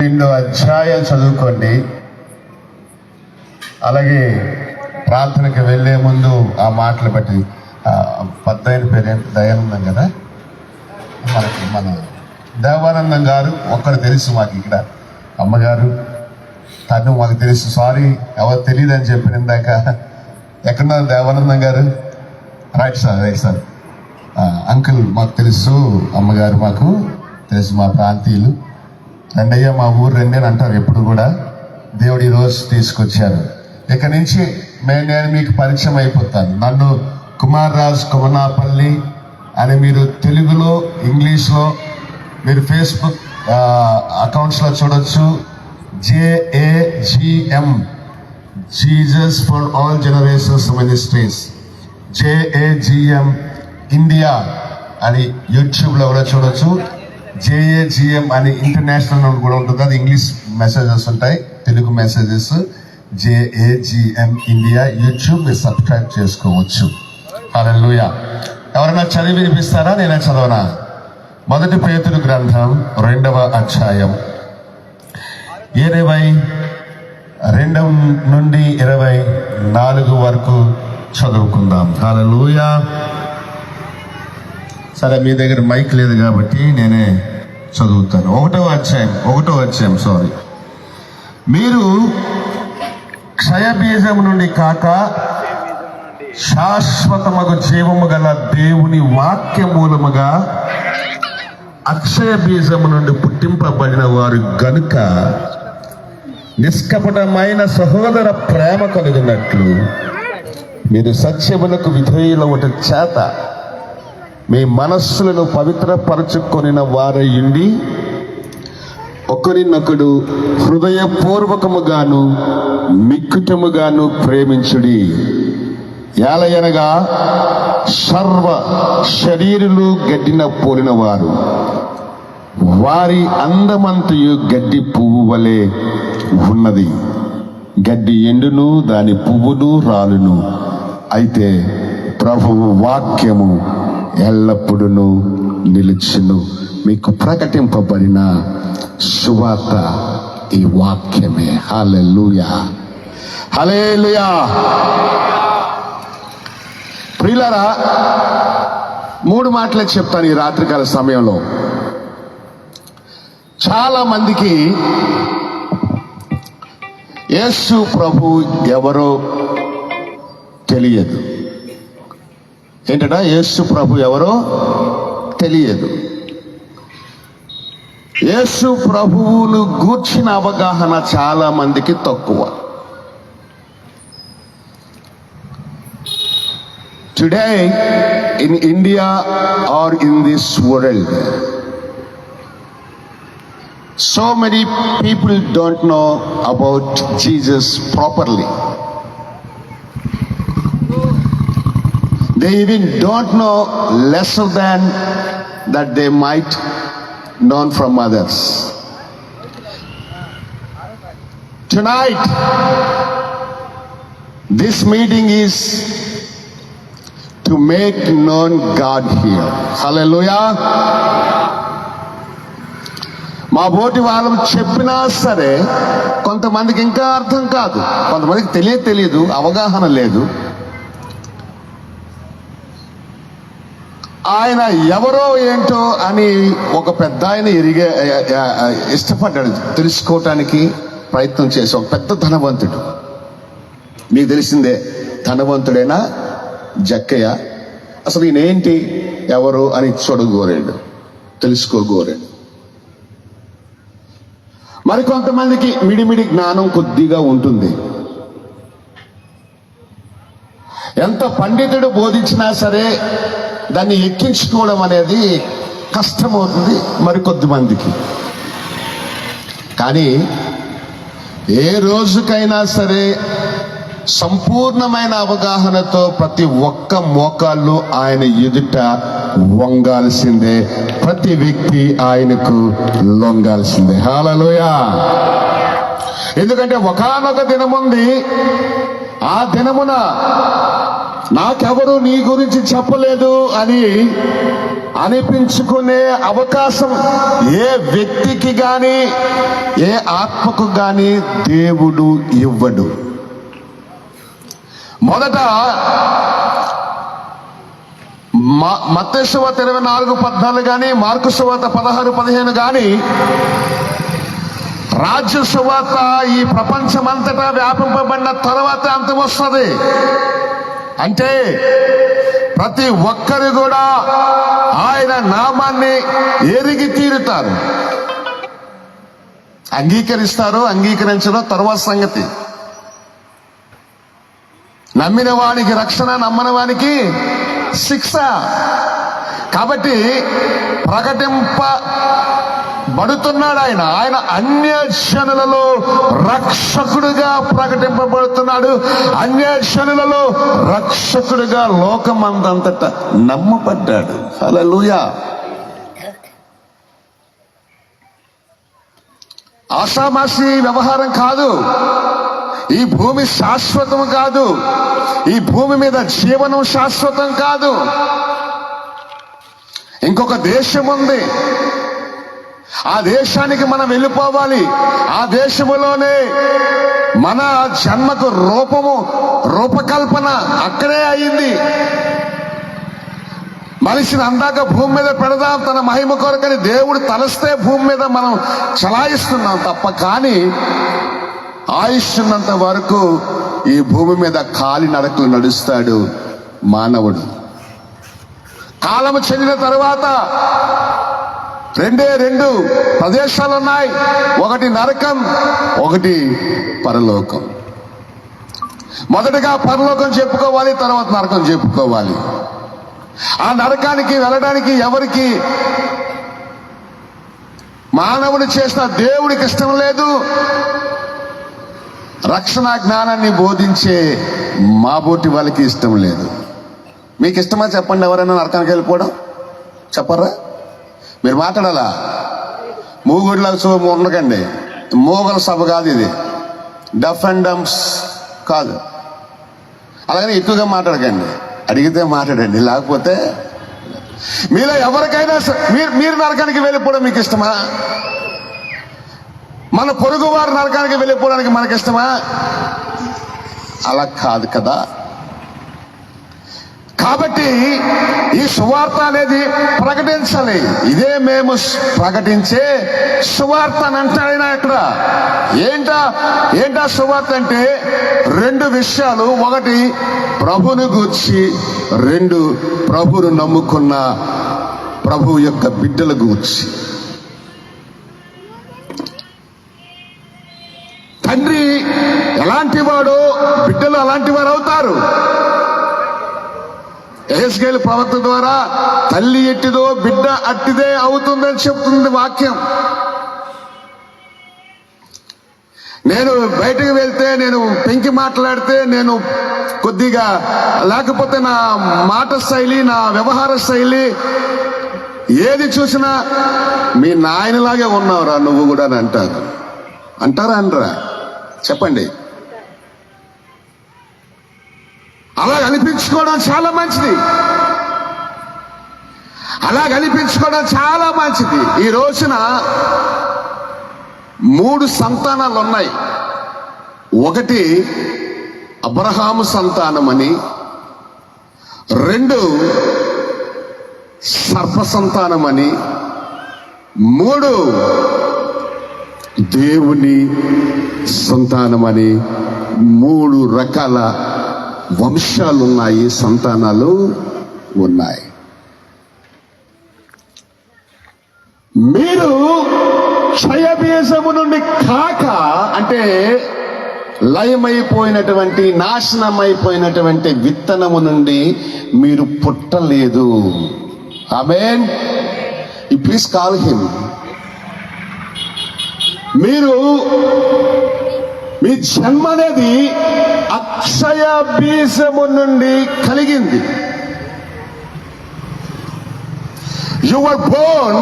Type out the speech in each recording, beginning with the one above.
12 అధ్యాయం చదువుకోండి. అలాగే ప్రార్థనకి వెళ్ళే ముందు ఆ మాటలు బట్టి పెద్దాయన పేరు దయానందం కదా, మన దేవానందం గారు ఒక్కరు తెలుసు మాకు, ఇక్కడ అమ్మగారు తను మాకు తెలుసు. సారీ ఎవరు తెలియదు అని చెప్పిన ఇందాక. ఎక్కడున్నారు దేవానందం గారు? Right sir. అంకుల్ మాకు తెలుసు, అమ్మగారు మాకు తెలుసు, మా ప్రాంతీయులు. రండయ్య మా ఊరు రండి అని అంటారు ఎప్పుడు కూడా. దేవుడు ఈరోజు తీసుకొచ్చారు. ఇక నుంచి నేను మీకు పరిచయం అయిపోతాను. నన్ను కుమార్ రాజ్ కొమనాపల్లి అని మీరు తెలుగులో, ఇంగ్లీష్లో మీరు ఫేస్బుక్ అకౌంట్స్లో చూడొచ్చు. JAGM, Jesus for all generations ministries, JAGM India అని యూట్యూబ్లో కూడా చూడొచ్చు. JAGM అని ఇంటర్నేషనల్ కూడా ఉంటుంది, అది ఇంగ్లీష్ మెసేజెస్ ఉంటాయి, Telugu messages. JAGM India YouTube మీరు సబ్స్క్రైబ్ చేసుకోవచ్చు. హల్లెలూయా. ఎవరైనా చదివి వినిపిస్తారా? నేనే చదవనా? 1 పేతురు గ్రంథం 2వ అధ్యాయం 22 నుండి 24 వరకు చదువుకుందాం. హల్లెలూయా. సరే, మీ దగ్గర మైక్ లేదు కాబట్టి నేనే చదువుతాను. 1వ అధ్యాయం సారీ. మీరు క్షయబీజము నుండి కాక శాశ్వతమగు జీవము గల దేవుని వాక్య మూలముగా అక్షయ బీజము నుండి పుట్టింపబడిన వారు గనుక నిష్కపటమైన సహోదర ప్రేమ కలిగినట్లు మీరు సత్యములకు విధేయులవుట చేత మీ మనస్సులను పవిత్రపరచుకొనిన వారయుండి ఒకరినొకడు హృదయపూర్వకముగాను మిక్కుటముగాను ప్రేమించుడి. ఏలయనగా సర్వ శరీరులు గడ్డిన పోలిన వారు, వారి అందమంతయు గడ్డి పువ్వు వలె ఉన్నది. గడ్డి ఎండును, దాని పువ్వును రాలును, అయితే ప్రభువు వాక్యము ఎల్లప్పుడూ నిలుచును. మీకు ప్రకటింపబడిన సువార్త ఈ వాక్యమే. హల్లెలూయా, హల్లెలూయా. ప్రియులారా, 3 మాటలే చెప్తాను ఈ రాత్రికాల సమయంలో. చాలా మందికి యేసు ప్రభు ఎవరో తెలియదు. ఏంటట? యేసు ప్రభు ఎవరో తెలియదు. యేసు ప్రభువును గూర్చిన అవగాహన చాలా మందికి తక్కువ. Today in India or in this world, so many people don't know about Jesus properly. They even don't know lesser than that they might known from others. Tonight, this meeting is to make known God here. Hallelujah. మా బోటి వాళ్ళు చెప్పినా సరే కొంతమందికి ఇంకా అర్థం కాదు, కొంతమందికి తెలియదు, అవగాహన లేదు. ఆయన ఎవరో ఏంటో అని ఒక పెద్ద ఆయన ఇష్టపడ్డాడు, తెలుసుకోవటానికి ప్రయత్నం చేసి. ఒక పెద్ద ధనవంతుడు, మీకు తెలిసిందే, ధనవంతుడైనా జక్కయ్య. అసలు ఈయనేంటి, ఎవరు అని చూడగోరాడు, తెలుసుకోగోరాడు. మరి కొంతమందికి మిడిమిడి జ్ఞానం కొద్దిగా ఉంటుంది. ఎంత పండితుడు బోధించినా సరే దాన్ని ఎక్కించుకోవడం అనేది కష్టమవుతుంది మరికొద్ది మందికి. కానీ ఏ రోజుకైనా సరే సంపూర్ణమైన అవగాహనతో ప్రతి ఒక్క మోకాళ్ళు ఆయన ఎదుట వంగాల్సిందే, ప్రతి వ్యక్తి ఆయనకు లొంగాల్సిందే. హల్లెలూయా. ఎందుకంటే ఒకానొక దినముంది ఆ దినమున నాకెవరు నీ గురించి చెప్పలేదు అని అనిపించుకునే అవకాశం ఏ వ్యక్తికి గాని ఏ ఆత్మకు గాని దేవుడు ఇవ్వడు. మొదట మత్తయి సువార్త 24:14 గాని, మార్కు సువార్త 16:15 గాని, రాజ్య సువార్త ఈ ప్రపంచమంతటా వ్యాపింపబడిన తర్వాత అంతం వస్తుంది. అంటే ప్రతి ఒక్కరు కూడా ఆయన నామాన్ని ఎరిగి తీరుతారు. అంగీకరిస్తారు, అంగీకరించడం తర్వాత సంగతి. నమ్మిన వానికి రక్షణ, నమ్మని వానికి శిక్ష. కాబట్టి ప్రకటింపబడుతున్నాడు ఆయన. ఆయన అన్యజనులలో రక్షకుడుగా ప్రకటింపబడుతున్నాడు. అన్యజనులలో రక్షకుడుగా లోకమందంతటా నమ్మబడ్డాడు. హల్లెలూయా. ఆషామాషి వ్యవహారం కాదు. ఈ భూమి శాశ్వతం కాదు. ఈ భూమి మీద జీవనం శాశ్వతం కాదు. ఇంకొక దేశం ఉంది. ఆ దేశానికి మనం వెళ్ళిపోవాలి. ఆ దేశములోనే మన జన్మకు రూపకల్పన అక్కడే అయింది. మనిషిని అందాక భూమి మీద పెడదాం తన మహిమ కొరకని దేవుడు తలస్తే భూమి మీద మనం చలాయిస్తున్నాం తప్ప, కానీ ఆయుష్ ఉన్నంత వరకు ఈ భూమి మీద కాలి నడకలు నడుస్తాడు మానవుడు. కాలము చెందిన తరువాత రెండు ప్రదేశాలు ఉన్నాయి. ఒకటి నరకం, ఒకటి పరలోకం. మొదటగా పరలోకం చెప్పుకోవాలి, తర్వాత నరకం చెప్పుకోవాలి. ఆ నరకానికి వెళ్ళడానికి ఎవరికి మానవుడు చేసిన దేవుడికి ఇష్టం లేదు. రక్షణ జ్ఞానాన్ని బోధించే మాబోటి వాళ్ళకి ఇష్టం లేదు. మీకు ఇష్టమా చెప్పండి? ఎవరైనా నరకానికి వెళ్ళిపోవడం చెప్పరా? మీరు మాట్లాడాలా? మూగుడిలా ఉండకండి. మోగల సభ కాదు ఇది, డఫ్ అండ్ డంప్స్ కాదు. అలాగని ఎక్కువగా మాట్లాడకండి. అడిగితే మాట్లాడండి, లేకపోతే మీలో ఎవరికైనా మీరు నరకానికి వెళ్ళిపోవడం మీకు ఇష్టమా? మన పొరుగు వారు నరకానికి వెళ్ళిపోవడానికి మనకి ఇష్టమా? అలా కాదు కదా. కాబట్టి ఈ సువార్త అనేది ప్రకటించాలి. ఇదే మేము ప్రకటించే సువార్త అని అంటాడు ఇక్కడ. ఏంటా సువార్త అంటే 2 విషయాలు. ఒకటి ప్రభుని గూర్చి, 2 ప్రభువును నమ్ముకున్న ప్రభు యొక్క బిడ్డల గూర్చి. తండ్రి ఎలాంటి వాడో బిడ్డలు అలాంటి వారు అవుతారు. యెహెజ్కేలు ప్రవక్త ద్వారా తల్లి ఎట్టిదో బిడ్డ అట్టిదే అవుతుందని చెప్తుంది వాక్యం. నేను బయటకు వెళ్తే, నేను పెంకి మాట్లాడితే, నేను కొద్దిగా లేకపోతే నా మాట శైలి, నా వ్యవహార శైలి ఏది చూసినా మీ నాయనలాగే ఉన్నావురా నువ్వు కూడా అని అంటారు. అంటారా అనరా? చెప్పండి. అలా అనిపించుకోవడం చాలా మంచిది. ఈ రోజున 3 సంతానాలు ఉన్నాయి. ఒకటి అబ్రహాము సంతానమని, 2 సర్ప సంతానమని, 3 దేవుని సంతానమని 3 రకాల వంశాలు ఉన్నాయి, సంతానాలు ఉన్నాయి. మీరు క్షయబీజము నుండి కాక, అంటే లయమైపోయినటువంటి, నాశనమైపోయినటువంటి విత్తనము నుండి మీరు పుట్టలేదు. ఆమేన్. Please call him. మీ జన్మ అనేది అక్షయ బీజము నుండి కలిగింది. You were born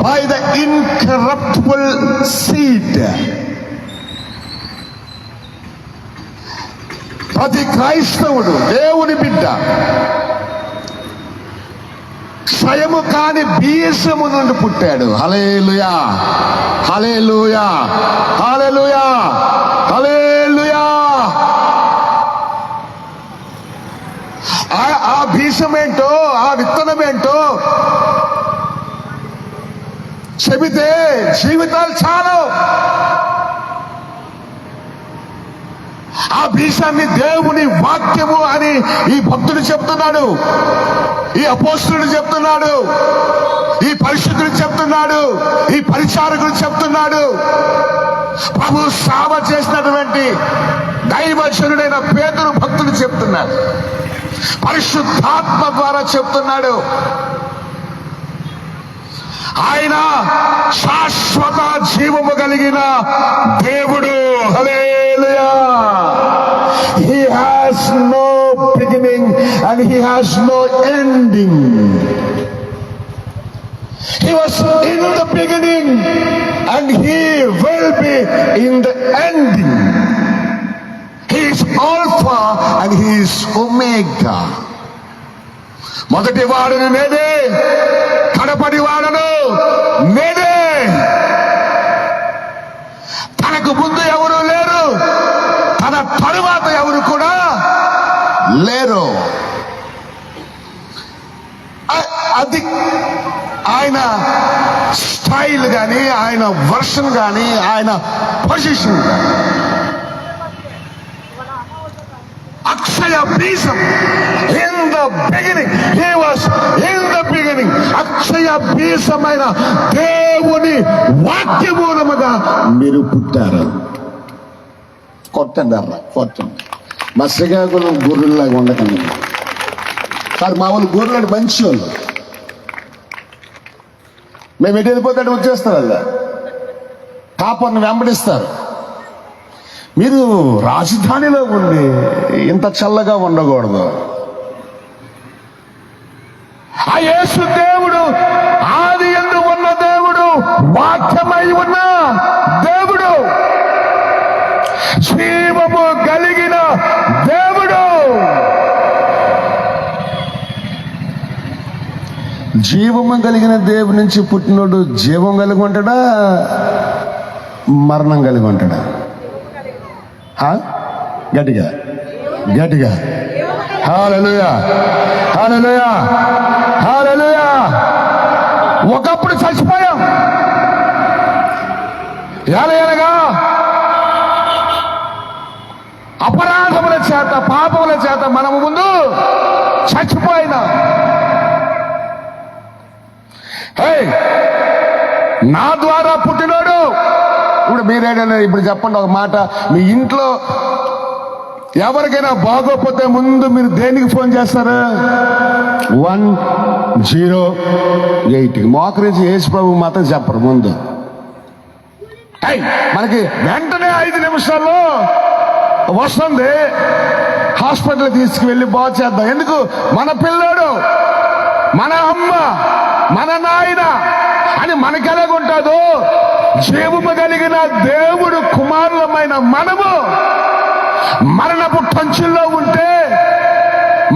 by the incorruptible seed. ప్రతి క్రైస్తవుడు దేవుని బిడ్డ క్షయము కాని బీజము నుండి పుట్టాడు. హల్లెలూయా, హల్లెలూయా, హల్లెలూయా, హల్లెలూయా. ఆ బీజమేంటో, ఆ విత్తనమేంటో చెబితే జీవితాలు చాలు. ఆ బీజాన్ని దేవుని వాక్యము అని ఈ భక్తుడు చెప్తున్నాడు, ఈ అపోస్తలుడు చెప్తున్నాడు, ఈ పరిశుద్ధుడు చెప్తున్నాడు, ఈ పరిచారకుడు చెప్తున్నాడు. ప్రభు సేవ చేసినటువంటి దైవజనుడైన పేతురు భక్తుడు చెప్తున్నాడు, పరిశుద్ధాత్మ ద్వారా చెప్తున్నాడు. ఆయన శాశ్వత జీవము కలిగిన దేవుడు. హల్లెలూయా. He has no beginning and he has no ending. He was in the beginning and he will be in the ending. He is Alpha and he is Omega. మొదటి వాడును నేనే, కడపటి వాడును నేనే. తనకు ముందు ఎవరు లేరు, తన తరువాత ఎవరు కూడా లేరు. అది ఆయన స్టైల్ కానీ, ఆయన వర్షన్ కానీ, ఆయన పొజిషన్ కానీ. అక్షయ బీజం, in the beginning, he was in the beginning. అక్షయ బీజమైన దేవుని వాక్య మూలముగా మీరు పుట్టారు. కొట్టండి అర్రా, కొట్టండి. మా శ్రీకాకుళం గొర్రెల్లాగా ఉండకండి. కానీ మా వాళ్ళు గొర్రెలు మంచి వాళ్ళు. మేము ఎటు వెళ్ళిపోతే వచ్చేస్తారు, అలా కాపర్ని వెంబడిస్తారు. మీరు రాజధానిలో ఉండి ఇంత చల్లగా ఉండకూడదు. ఆ యేసు దేవుడు ఆది యందు ఉన్న దేవుడు, వాక్యమై ఉన్న దేవుడు, జీవము కలిగిన దేవుడు. జీవము కలిగిన దేవుడి నుంచి పుట్టినోడు జీవం కలిగి ఉంటాడా, మరణం కలిగి ఉంటాడా? గట్టిగా గట్టిగా హల్లెలూయా, హల్లెలూయా, హల్లెలూయా. ఒకప్పుడు చచ్చిపోయాం, ఎలాగా అపరాధముల చేత, పాపముల చేత మనము ముందు చచ్చిపోయినా. నా ద్వారా పుట్టినోడు. ఇప్పుడు మీరేదైనా ఇప్పుడు చెప్పండి ఒక మాట, మీ ఇంట్లో ఎవరికైనా బాగోపోతే ముందు మీరు దేనికి ఫోన్ చేస్తారు? 108 మోకరించి యేసు ప్రభు మాత్రం చెప్పరు ముందు. మనకి వెంటనే 5 నిమిషాల్లో వస్తుంది, హాస్పిటల్ తీసుకువెళ్ళి బాగు చేద్దాం. ఎందుకు? మన పిల్లోడు, మన అమ్మ, మన నాయన అని మనకి ఎలాగుంటుందో, జీవము కలిగిన దేవుడు కుమారులమైన మనము మరణపు కంచుల్లో ఉంటే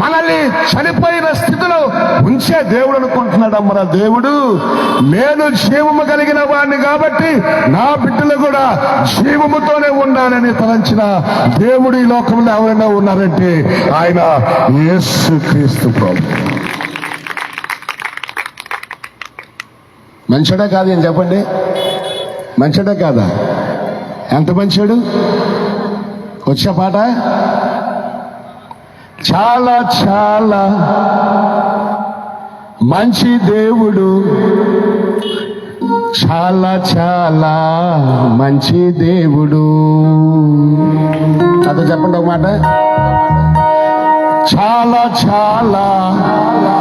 మనల్ని చనిపోయిన స్థితిలో ఉంచే దేవుడు అనుకుంటున్నాడు. మన దేవుడు నేను జీవము కలిగిన వాడిని కాబట్టి నా బిడ్డలు కూడా జీవముతోనే ఉండాలని తలంచిన దేవుడు ఈ లోకంలో ఎవరైనా ఉన్నారంటే ఆయన యేసుక్రీస్తు ప్రభు. మంచోడా కాదు ఏం చెప్పండి? మంచోడా కాదా? ఎంత మంచోడు? వచ్చే పాట చాలా చాలా మంచి దేవుడు, చాలా చాలా మంచి దేవుడు. అదో చెప్పండి ఒక మాట. చాలా చాలా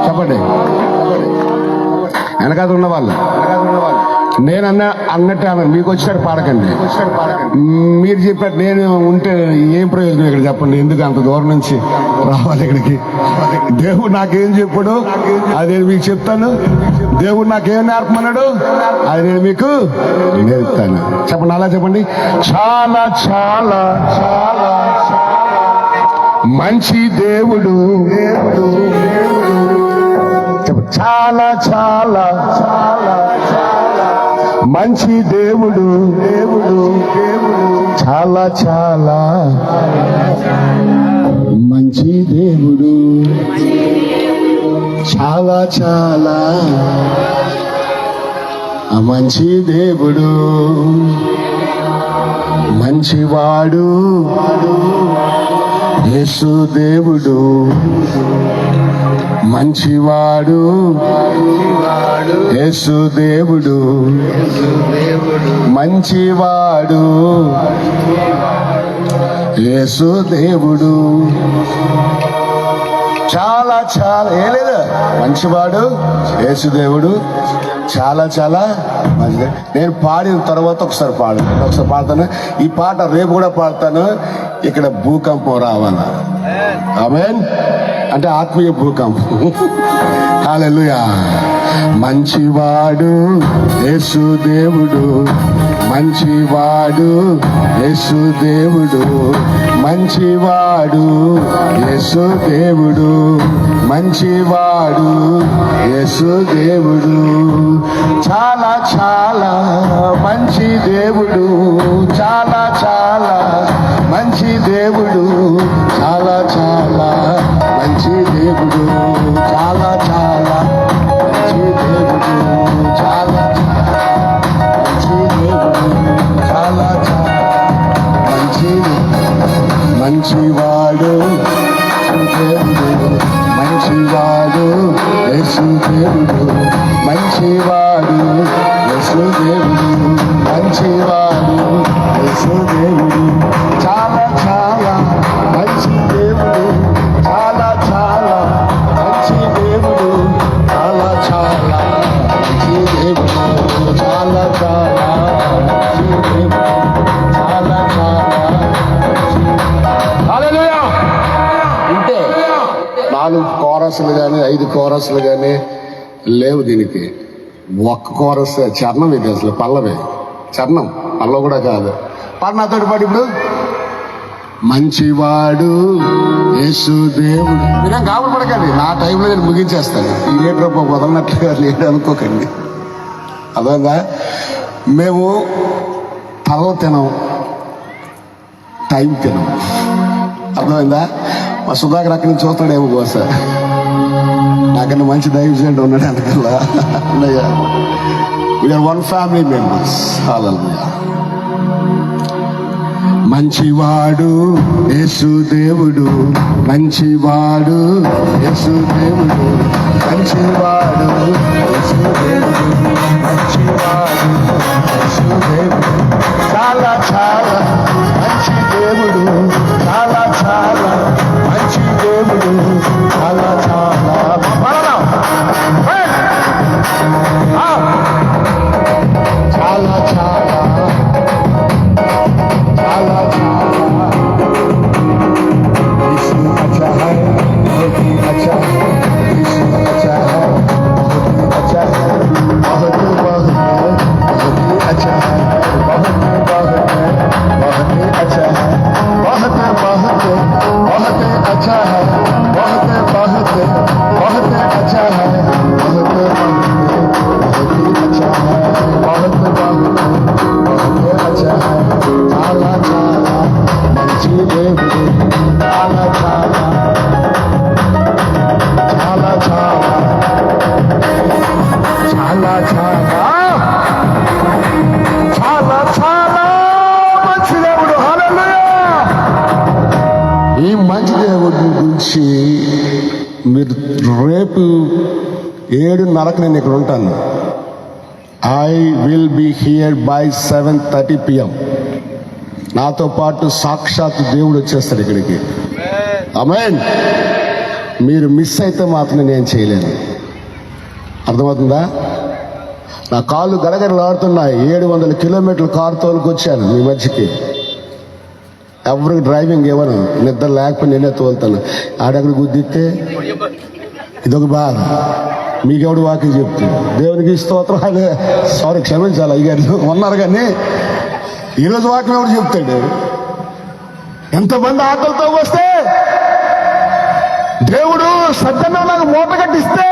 చెప్పండి. వెనకాల ఉన్న వాళ్ళు నేను అన్నట్టు అన్న మీకు వచ్చాడు పాడకండి. మీరు చెప్పారు నేను ఉంటే ఏం ప్రయోజనం ఇక్కడ చెప్పండి? ఎందుకు అంత దూరం నుంచి రావాలి ఇక్కడికి? దేవుడు నాకేం చెప్పాడు అది నేను మీకు చెప్తాను. దేవుడు నాకేం నేర్పమన్నాడు అది నేను మీకు నేర్పుతాను. చెప్పండి, అలా చెప్పండి. చాలా చాలా చాలా మంచి దేవుడు చాలా చాలా చాలా మంచి దేవుడు చాలా చాలా మంచి దేవుడు చాలా చాలా మంచి దేవుడు మంచివాడు యేసు దేవుడు మంచివాడు యేసు దేవుడు మంచివాడు యేసు దేవుడు చాలా చాలా ఏ లేదు మంచివాడు యేసు దేవుడు చాలా చాలా మంచిది. నేను పాడిన తర్వాత ఒకసారి పాడతాను. ఈ పాట రేపు కూడా పాడతాను. ఇక్కడ భూకంపం రావాలా? ఆమేన్. అంటే ఆత్మీయ భూకంపం. హల్లెలూయా. మంచివాడు యేసు దేవుడు మంచివాడు యేసు దేవుడు మంచివాడు యేసు దేవుడు మంచివాడు యేసు దేవుడు చాలా చాలా మంచి దేవుడు చాలా చాలా మంచి దేవుడు చాలా చాలా మంచి దేవుడు చాలా చాలా మంచి దేవుడు చాలా మంచి దేవుడు చాలా చాలా మంచి మంచివాడు దేవుడు మంచివాడు యేసు దేవుడు మంచివాడు యేసు దేవుడు మంచివాడు యేసు దేవుడు చాలా చాలా మంచి దేవుడు చాలా చాలా మంచి దేవుడు చాలా చాలా మంచి దేవుడు చాలా చాలా మంచి దేవుడు చాలా చాలా హల్లెలూయా. ఇంతే 4 కోరస్లు కానీ 5 కోరస్లు కానీ లేవు దీనికి. ఒక్క కోరస్ చరణం ఇది, అసలు పల్లవే చరణం, పల్లవ కూడా కాదు. పాడు నాతోటి పాడు ఇప్పుడు. మంచివాడు యేసు దేవుడు. మీరేం గాబులు పడకండి, నా టైంలో నేను ముగించేస్తాను. ఈ రూపం వదలనట్లుగా లేడు అనుకోకండి. అర్థంగా? మేము పదవ తినం, టైం తినం. అర్థమైందా? మా సుధాకర్ అక్కడి నుంచి చూస్తాడేమో బహుశా, నాకన్నా మంచి దైవజనుడు ఉన్నాడు అందుకల్లా. We are one family members. హల్లెలూయా. మంచివాడు యేసు దేవుడు మంచివాడు యేసు దేవుడు మంచివాడు యేసు దేవుడు మంచివాడు యేసు దేవుడు చాలా చాలా మంచి దేవుడు చాలా చాలా మంచి దేవుడు చాలా చాలా చాలా చాలా చాలా చాలా यीशु अच्छा है, बहुत ही अच्छा है। यीशु अच्छा है, बहुत ही अच्छा है। बहुत बहुत बहुत ही अच्छा है। बहुत बहुत बहुत ही अच्छा है। बहुत बहुत बहुत अच्छा है। बहुत बहुत बहुत अच्छा है। बहुत बहुत बहुत ही अच्छा है। बहुत बहुत बहुत अच्छा है। చాలా చాలా మంచి దేవుడు చాలా చాలా చాలా చాలా చాలా చాలా చాలా చాలా మంచి దేవుడు. హల్లెలూయా. ఈ మంచి దేవుడి గురించి మీరు రేపు 7:30 నేను ఇక్కడ ఉంటాను. I will be here by 7:30 PM. నాతో పాటు సాక్షాత్ దేవుడు వచ్చేస్తాడు ఇక్కడికి. ఆమేన్. మీరు మిస్ అయితే మాత్రం నేను చేయలేను. అర్థమవుతుందా? నా కాళ్ళు గడగడలాడుతున్నాయి. 700 కిలోమీటర్ల కారు తోలుకొచ్చాను మీ మధ్యకి. ఎవరికి డ్రైవింగ్ ఇవ్వను, నిద్ర లేకపోతే నేనే తోలుతాను. ఆడెక్కడ గుద్దిస్తే ఇదొక బాధ. మీకెవడు వాకి చెప్తుంది దేవునికి స్తోత్రం. సారీ క్షమించాలి అయ్యారు ఉన్నారు, కానీ ఈరోజు వాక్యం ఎవడు చెప్తాడు? ఎంతమంది ఆకలితో వస్తే దేవుడు సత్యనారాయణ మూట కట్టిస్తే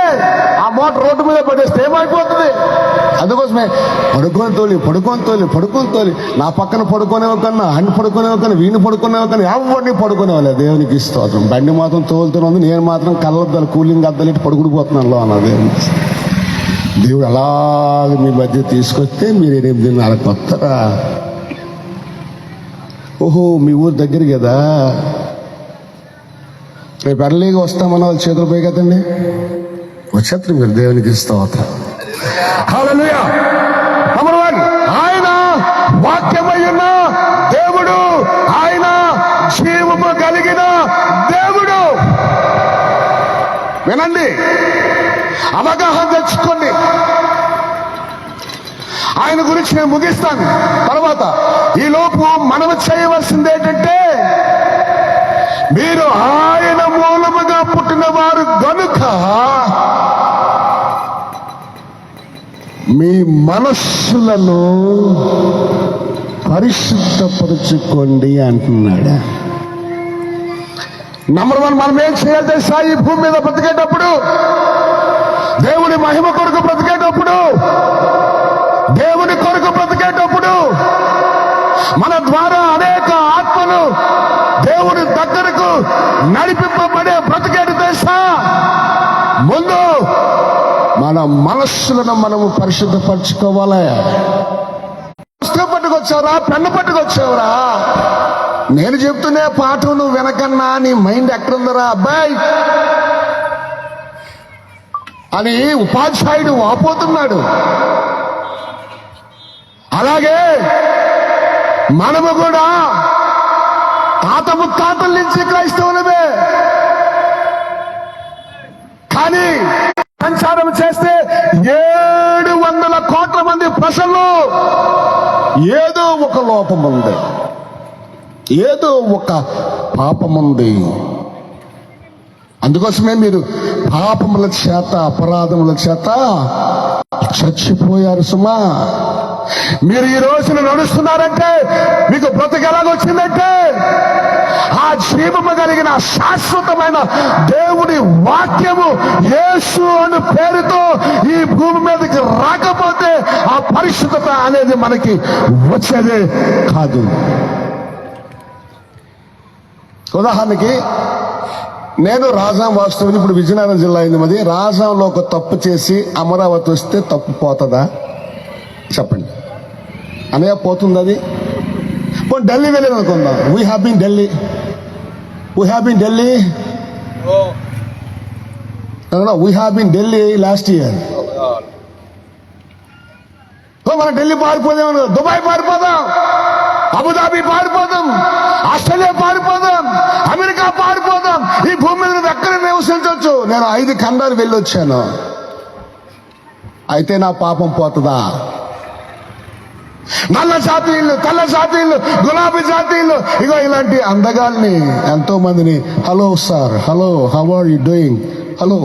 ఆ మూట రోడ్డు మీద పడేస్తే ఏమైపోతుంది? అందుకోసమే పడుకొని తోలి నా పక్కన పడుకునేవకన్నా అన్ని పడుకునేవకన్నా వీడిని పడుకునేవకన్నా ఎవరిని పడుకునేవాళ్ళే. దేవునికి స్తోత్రం. బండి మాత్రం తోలుతున్నది, నేను మాత్రం కళ్ళద్దాలు కూలింగ్ అద్దలిట్టి పడుకుడిపోతున్నాను లో అన్న. దేవుడు అలాగ మీ మధ్య తీసుకొస్తే మీరు 8:30 కొత్తరా. ఓహో మీ ఊరు దగ్గర కదా, రేపు ఎర్లీగా వస్తామన్న వాళ్ళు చేతులు పోయి కదండి, వచ్చేస్తారు మీరు. దేవునికి స్తోత్రం. హల్లెలూయా. నంబర్ 1, ఆయన వాక్యమయ్యున్న దేవుడు, ఆయన జీవము కలిగిన దేవుడు. వినండి, అవగాహన తెచ్చుకోండి. ఆయన గురించి నేను ముగిస్తాను తర్వాత. ఈ లోపు మనం చేయవలసింది ఏంటంటే, మీరు ఆయన మూలముగా పుట్టిన వారు గనుక మీ మనస్సులను పరిశుద్ధపరచుకోండి అంటున్నాడు. నంబర్ 1, మనం ఏం చేయాలి తెలుసా? ఈ భూమి మీద బ్రతికేటప్పుడు, దేవుని మహిమ కొరకు బ్రతికేటప్పుడు, దేవుని కొరకు బ్రతికేటప్పుడు, మన ద్వారా అనేక ఆత్మలు దేవుని దగ్గరకు నడిపింపబడే బ్రతికేటి తెలుసా? ముందు మన మనస్సులను మనము పరిశుద్ధపరచుకోవాలి. పుస్తకం పట్టుకొచ్చావురా, పెన్ను పట్టుకొచ్చావురా, నేను చెప్తున్నే పాఠం నువ్వు వెనకన్నా నీ మైండ్ ఎక్కడుందరా అబ్బాయి అని ఉపాధ్యాయుడు వాపోతున్నాడు. అలాగే మనము కూడా తాత ముత్తాతల నుంచి క్రైస్తవులమే, కానీ సంచారం చేస్తే 700 కోట్ల మంది ప్రజల్లో ఏదో ఒక లోపం ఉంది, ఏదో ఒక పాపముంది. అందుకోసమే మీరు పాపముల చేత, అపరాధముల చేత చచ్చిపోయారు సుమా. మీరు ఈ రోజున నడుస్తున్నారంటే మీకు బ్రతుకు ఎలాగొచ్చిందంటే, ఆ జీవము కలిగిన శాశ్వతమైన దేవుడి వాక్యము యేసు అను పేరుతో ఈ భూమి మీదకి రాకపోతే ఆ పరిశుద్ధత అనేది మనకి వచ్చేదే కాదు. ఉదాహరణకి నేను రాజాం వాస్తవం, ఇప్పుడు విజయనగరం జిల్లా అయింది మాది. రాజాంలో ఒక తప్పు చేసి అమరావతి వస్తే తప్పు పోతుందా చెప్పండి? అనగా పోతుంది అది. పోనీ ఢిల్లీ వెళ్ళేది అనుకుందాం. We have been Delhi last year. మనం ఢిల్లీ పారిపోదాం, దుబాయ్ పారిపోదాం, అబుదాబి పారిపోదాం, ఆస్ట్రేలియా పారిపోదాం, అమెరికా పారిపోదాం. ఈ భూమి మీద నువ్వు ఎక్కడ నివసించవచ్చు. నేను 5 ఖండాలు వెళ్ళొచ్చాను. అయితే నా పాపం పోతుందా? నల్ల జాతీయులు, తెల్ల జాతీయులు, గులాబీ జాతీయులు, ఇగో ఇలాంటి అందగాల్ని ఎంతో మందిని, hello sir, hello, how are you doing, hello.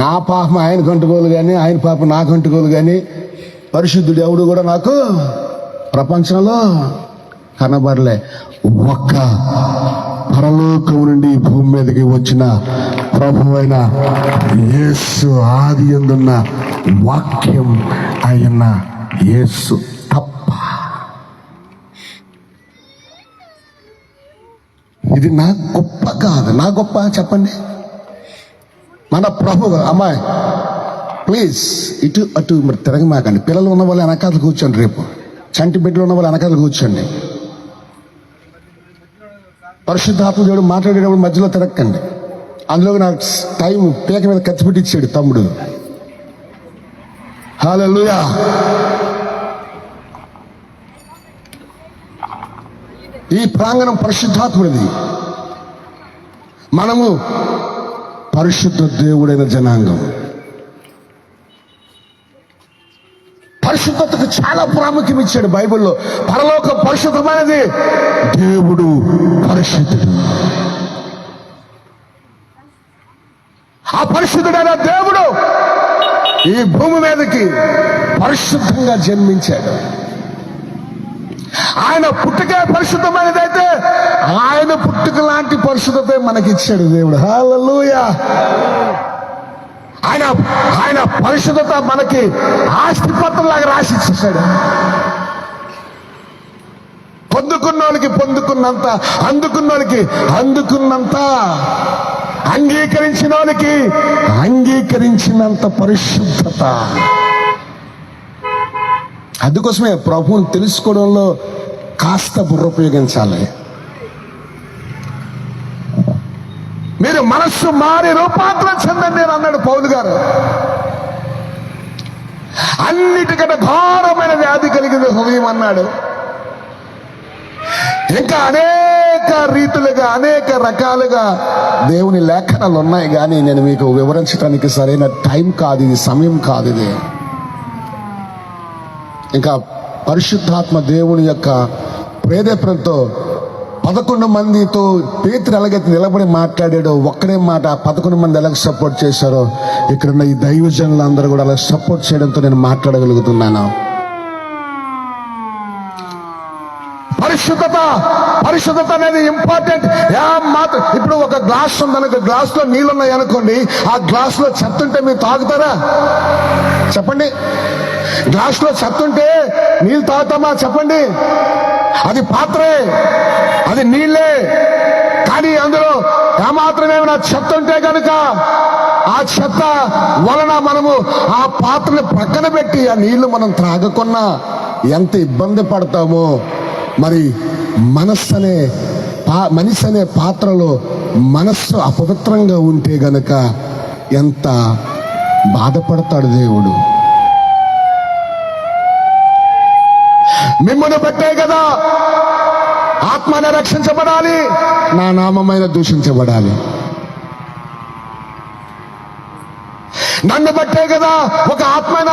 నా పాపం ఆయన కంటుకోలు కానీ, ఆయన పాపం నా కంటుకోలు కానీ, పరిశుద్ధుడు ఎవడు కూడా నాకు ప్రపంచంలో కనబడలే. ఒక్క పరలోకం నుండి భూమి మీదకి వచ్చిన ప్రభువైన యేసు, ఆది యందున్న వాక్యం అయిన యేసు తప్ప. ఇది నా గొప్ప కాదు. నా గొప్ప చెప్పండి? మన ప్రభు. అమ్మాయి ప్లీజ్ ఇటు అటు మరి తిరగమాకండి. పిల్లలు ఉన్న వాళ్ళు వెనకాల కూర్చోండి. రేపు చంటి బిడ్డలు ఉన్న వాళ్ళు వెనకాల కూర్చోండి. పరిశుద్ధాత్మ దేవుడు మాట్లాడేటప్పుడు మధ్యలో తిరగకండి. అందులో నాకు టైం పీక మీద ఖర్చు పెట్టి ఇచ్చాడు తమ్ముడు. హల్లెలూయా. ఈ ప్రాంగణం పరిశుద్ధాత్ముడిది. మనము పరిశుద్ధ దేవుడైన జనాంగం. పరిశుద్ధతకు చాలా ప్రాముఖ్యం ఇచ్చాడు బైబిల్లో. పరలోక పరిశుద్ధమైనది, దేవుడు పరిశుద్ధుడు. ఆ పరిశుద్ధుడైన దేవుడు ఈ భూమి మీదకి పరిశుద్ధంగా జన్మించాడు. ఆయన పుట్టుకే పరిశుద్ధమైనదైతే ఆయన పుట్టుక లాంటి పరిశుద్ధతే మనకిచ్చాడు దేవుడు. హల్లెలూయా. ఆయన పరిశుద్ధత మనకి ఆస్తిపత్రంలాగా రాసి ఇచ్చేసాడు. పొందుకున్నోళ్ళకి పొందుకున్నంత, అందుకున్నోళ్ళకి అందుకున్నంత, అంగీకరించిన వాళ్ళకి అంగీకరించినంత పరిశుద్ధత. అందుకోసమే ప్రభువుని తెలుసుకోవడంలో కాస్త బుర్ర ఉపయోగించాలి. మీరు మనస్సు మారి రూపాంతరం చెందండి అని అన్నాడు పౌలు గారు. అన్నిటికంటే ఘోరమైన వ్యాధి కలిగింది హృదయం అన్నాడు. ఇంకా అనేక రీతులుగా, అనేక రకాలుగా దేవుని లేఖనాలు ఉన్నాయి, కానీ నేను మీకు వివరించడానికి సరైన టైం కాదు, ఇది సమయం కాదు. ఇది ఇంకా పరిశుద్ధాత్మ దేవుని యొక్క ప్రేరేపణతో 11 మందితో పేతురు ఎలాగైతే నిలబడి మాట్లాడాడో ఒక్కడే మాట 11 మంది ఎలాగ సపోర్ట్ చేశారో ఇక్కడున్న ఈ దైవజనులు అందరూ కూడా అలా సపోర్ట్ చేయడంతో నేను మాట్లాడగలుగుతున్నాను. పరిశుద్ధత అనేది ఇంపార్టెంట్. ఇప్పుడు ఒక గ్లాస్ ఉందనుకో, గ్లాస్ లో నీళ్ళు ఉన్నాయి అనుకోండి, ఆ గ్లాస్ లో చెత్త ఉంటే మీరు తాగుతారా? చెప్పండి. గ్లాస్ లో చెత్త ఉంటే నీళ్ళు తాగుతామా? చెప్పండి. అది పాత్రే, అది నీళ్ళే. కానీ అందులో ఏమాత్రమేమైనా చెత్త ఉంటే కనుక ఆ చెత్త వలన మనము ఆ పాత్రని పక్కన పెట్టి ఆ నీళ్లు మనం త్రాగకున్నా ఎంత ఇబ్బంది పడతామో, మరి మనిషి అనే పాత్రలో మనస్సు అపవిత్రంగా ఉంటే గనక ఎంత బాధపడతాడు దేవుడు. మిమ్మల్ని బట్టే కదా ఆత్మనే రక్షించబడాలి, నా నామమైన దూషించబడాలి. నన్ను బట్టే కదా ఒక ఆత్మైన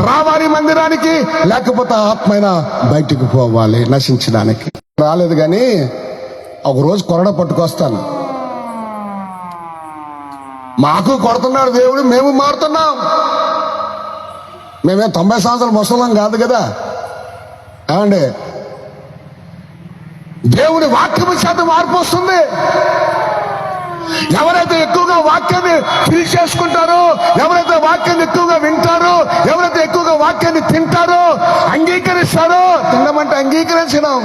రావాలి మందిరానికి, లేకపోతే ఆత్మైన బయటికి పోవాలి నశించడానికి. రాలేదు కానీ ఒక రోజు కొరడ పట్టుకొస్తాను. మాకు కొడుతున్నాడు దేవుడు, మేము మారుతున్నాం. మేమే 90 సంవత్సరాల ముసలం కాదు కదా. ఏమండి, దేవుని వాక్యం చేత మార్పు వస్తుంది. ఎవరైతే ఎక్కువగా వాక్యాన్ని ఫిల్ చేసుకుంటారో, ఎవరైతే వాక్యాన్ని ఎక్కువగా వింటారో, ఎవరైతే ఎక్కువగా వాక్యాన్ని తింటారో, అంగీకరిస్తారో, తినమంటే అంగీకరించడం,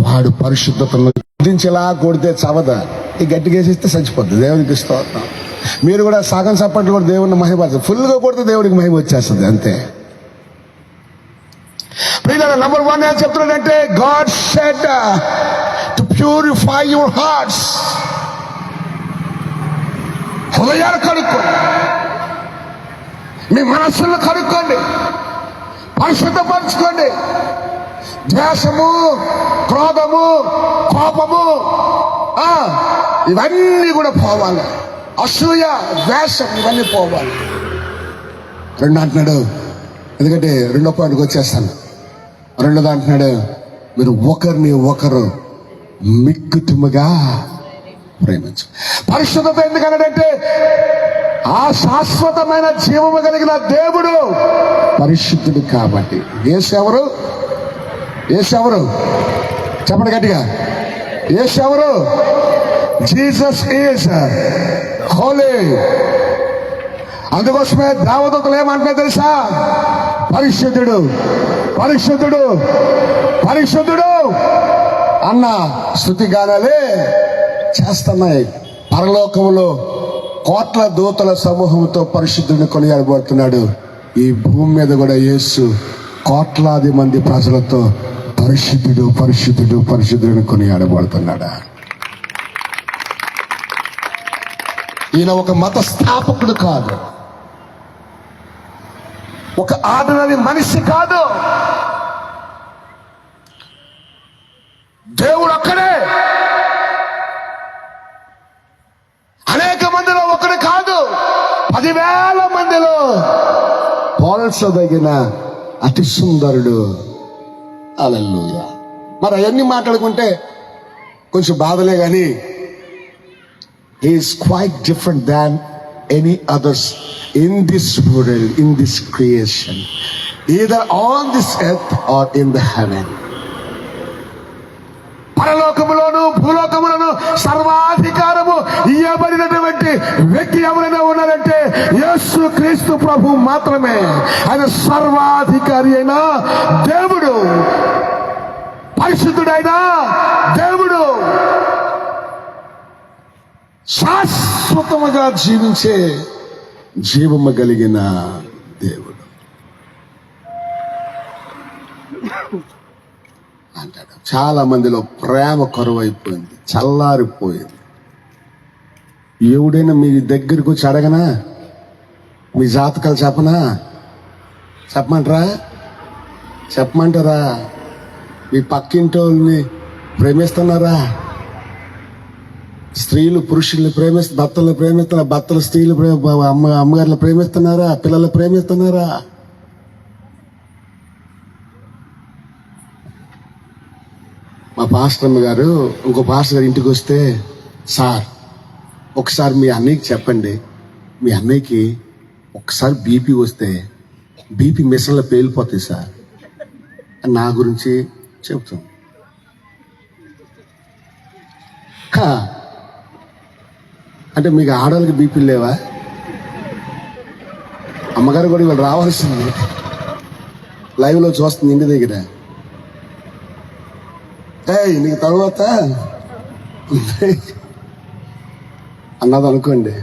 వాడు పరిశుద్ధతను గుర్తించేలా కొడితే చవద, ఈ గట్టిగేసిస్తే చచ్చిపోద్ది. దేవునికి స్తోత్రం. మీరు కూడా సగం చప్పట్లు కూడా దేవుడిని మహిమపరచదు, ఫుల్గా కొడితే దేవుడికి మహిమ వచ్చేస్తుంది అంతే. నంబర్ 1 ఏం చెప్తున్నాడంటే, God said to purify your hearts. హృదయాలు కడుక్కోండి, మీ మనస్సులను కడుక్కోండి, పరిశుద్ధపరచుకోండి. ద్వేషము, క్రోధము, కోపము ఇవన్నీ కూడా పోవాలి. అసూయ, ద్వేషం ఇవన్నీ పోవాలి. 2 అంటున్నాడు, ఎందుకంటే 2వ పాయింట్కి వచ్చేస్తాను. 2వ అంటున్నాడు, మీరు ఒకరిని ఒకరు మిక్కుతుముగా ప్రేమించు. పరిశుద్ధత ఎందుకన్నాడంటే, ఆ శాశ్వతమైన జీవము కలిగిన దేవుడు పరిశుద్ధుడు కాబట్టి. యేసెవరు? చెప్పండి గట్టిగా. యేసెవరు? Jesus is holy. అందుకోసమే దేవదూతలు ఏమంటున్నాయి తెలుసా? పరిశుద్ధుడు, పరిశుద్ధుడు, పరిశుద్ధుడు అన్న స్తుతి గానాలే చేస్తున్నాయి. పరలోకములో కోట్ల దూతల సమూహంతో పరిశుద్ధుడిని కొనియాడబడుతున్నాడు. ఈ భూమి మీద కూడా యేసు కోట్లాది మంది ప్రజలతో పరిశుద్ధుడు, పరిశుద్ధుడు, పరిశుద్ధుడిని కొనియాడబడుతున్నాడా. ఈయన ఒక మత స్థాపకుడు కాదు, ఒక ఆర్డినరీ మనిషి కాదు. దేవుడు ఒక్కడే, అనేక మందిలో ఒకడు కాదు, 10,000 మందిలో పోల్చదగిన అతి సుందరుడు. హల్లెలూయా. మరి అవన్నీ మాట్లాడుకుంటే కొంచెం బాధలే కానీ, he is quite different than any others in this world, in this creation, either on this earth or in the heaven. పరలోకములోను భూలోకములను సర్వాధికారము ఇవ్వబడినటువంటి వ్యక్తి ఎవరైనా ఉన్నారంటే యేసు క్రీస్తు ప్రభు మాత్రమే. ఆయన సర్వాధికారి అయిన దేవుడు, పరిశుద్ధుడైన దేవుడు, శాశ్వతముగా జీవించే జీవము కలిగిన దేవుడు అంటాడు. చాలా మందిలో ప్రేమ కరువైపోయింది, చల్లారిపోయింది. ఎవడైనా మీ దగ్గరికి వచ్చి అడగనా, మీ జాతకాలు చెప్పమంటారా? మీ పక్కింటి వాళ్ళని ప్రేమిస్తున్నారా? స్త్రీలు పురుషుల్ని భర్తలను ప్రేమిస్తున్నారా? భర్తలు స్త్రీలు అమ్మగారులు ప్రేమిస్తున్నారా? పిల్లలు ప్రేమిస్తున్నారా? మా పాస్టర్ గారు ఇంకో పాస్టర్ గారు ఇంటికి వస్తే, సార్ ఒకసారి మీ అన్నయ్యకి చెప్పండి, మీ అన్నయ్యకి ఒకసారి బీపీ వస్తే బీపీ మిషన్లో పేలిపోతాయి సార్ అని నా గురించి చెప్తాం. అంటే మీకు ఆడవాళ్ళకి బీపీలు లేవా? అమ్మగారు కూడా ఇవాళ రావాల్సింది, లైవ్లో చూస్తుంది ఇంటి దగ్గర. నీకు తర్వాత అన్నది అనుకోండి.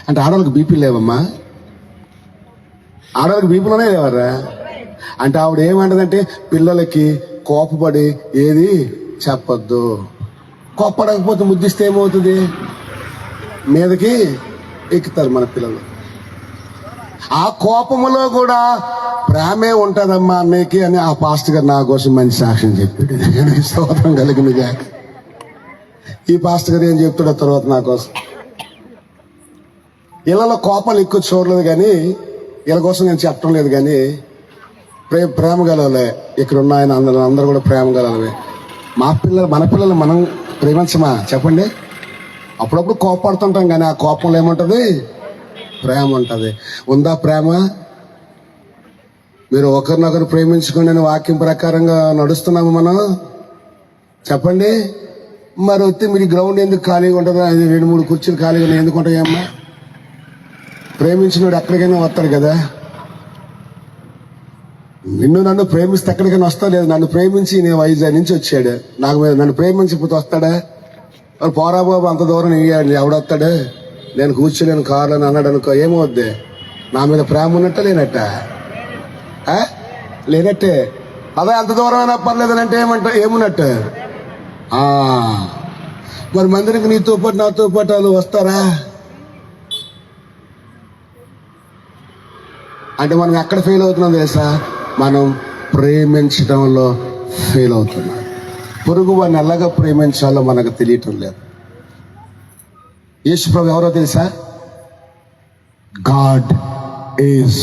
అంటే ఆడవాళ్ళకి బీపీ లేవమ్మా, ఆడవాళ్ళకి బీపీలోనే లేవరా? అంటే ఆవిడ ఏమంటదంటే పిల్లలకి కోపపడి ఏది చెప్పొద్దు, కోపడకపోతే ముద్దిస్తే ఏమవుతుంది, మీదకి ఎక్కుతారు మన పిల్లలు. ఆ కోపములో కూడా ప్రేమే ఉంటుందమ్మా అన్నయ్యకి అని ఆ పాస్టర్ గారు నా కోసం మంచి సాక్ష్యం చెప్పాడు. స్తోత్రం కలిగినగా. ఈ పాస్టర్ గారు ఏం చెప్తాడో తర్వాత నా కోసం. ఇళ్ళలో కోపాలు ఎక్కువ చూడలేదు కానీ, వీళ్ళ కోసం నేను చెప్పడం లేదు కానీ, ప్రేమ గలవలే ఇక్కడ ఉన్న ఆయన అందరూ కూడా ప్రేమ గలవే. మన పిల్లలు మనం ప్రేమించమా చెప్పండి? అప్పుడప్పుడు కోపడుతుంటాం కానీ ఆ కోపంలో ఏముంటది, ప్రేమ ఉంటది. ఉందా ప్రేమ? మీరు ఒకరినొకరు ప్రేమించుకుని నేను వాక్యం ప్రకారంగా నడుస్తున్నాము మనం చెప్పండి. మరి వస్తే మీరు గ్రౌండ్ ఎందుకు ఖాళీగా ఉంటుందా? 2-3 కుర్చీలు ఖాళీగా ఎందుకు ఉంటాయమ్మా? ప్రేమించినోడు ఎక్కడికైనా వస్తాడు కదా. నన్ను ప్రేమిస్తే ఎక్కడికైనా వస్తా లేదు. నన్ను ప్రేమించి నేను వైజాగ్ నుంచి వచ్చాడు, నన్ను ప్రేమించిపోతే వస్తాడా? మరి పోరా బాబు అంత దూరం ఎవడొస్తాడు, నేను కూర్చోలేను కార్లో అన్నాడు అనుకో, ఏమవుద్ది? నా మీద ప్రేమ ఉన్నట్ట లేనట్టే. అదే అంత దూరం అయినా పర్లేదని అంటే ఏమున్నట్టు? మరి మందిరికి నీతో పాటు నాతో పాటు వాళ్ళు వస్తారా? అంటే మనం ఎక్కడ ఫెయిల్ అవుతున్నాం తెలుసా? మనం ప్రేమించడంలో ఫెయిల్ అవుతున్నాం. పొరుగు వాడిని ఎలాగా ప్రేమించాలో మనకు తెలియటం లేదు. యేసు ప్రభు ఎవరో తెలుసా? God is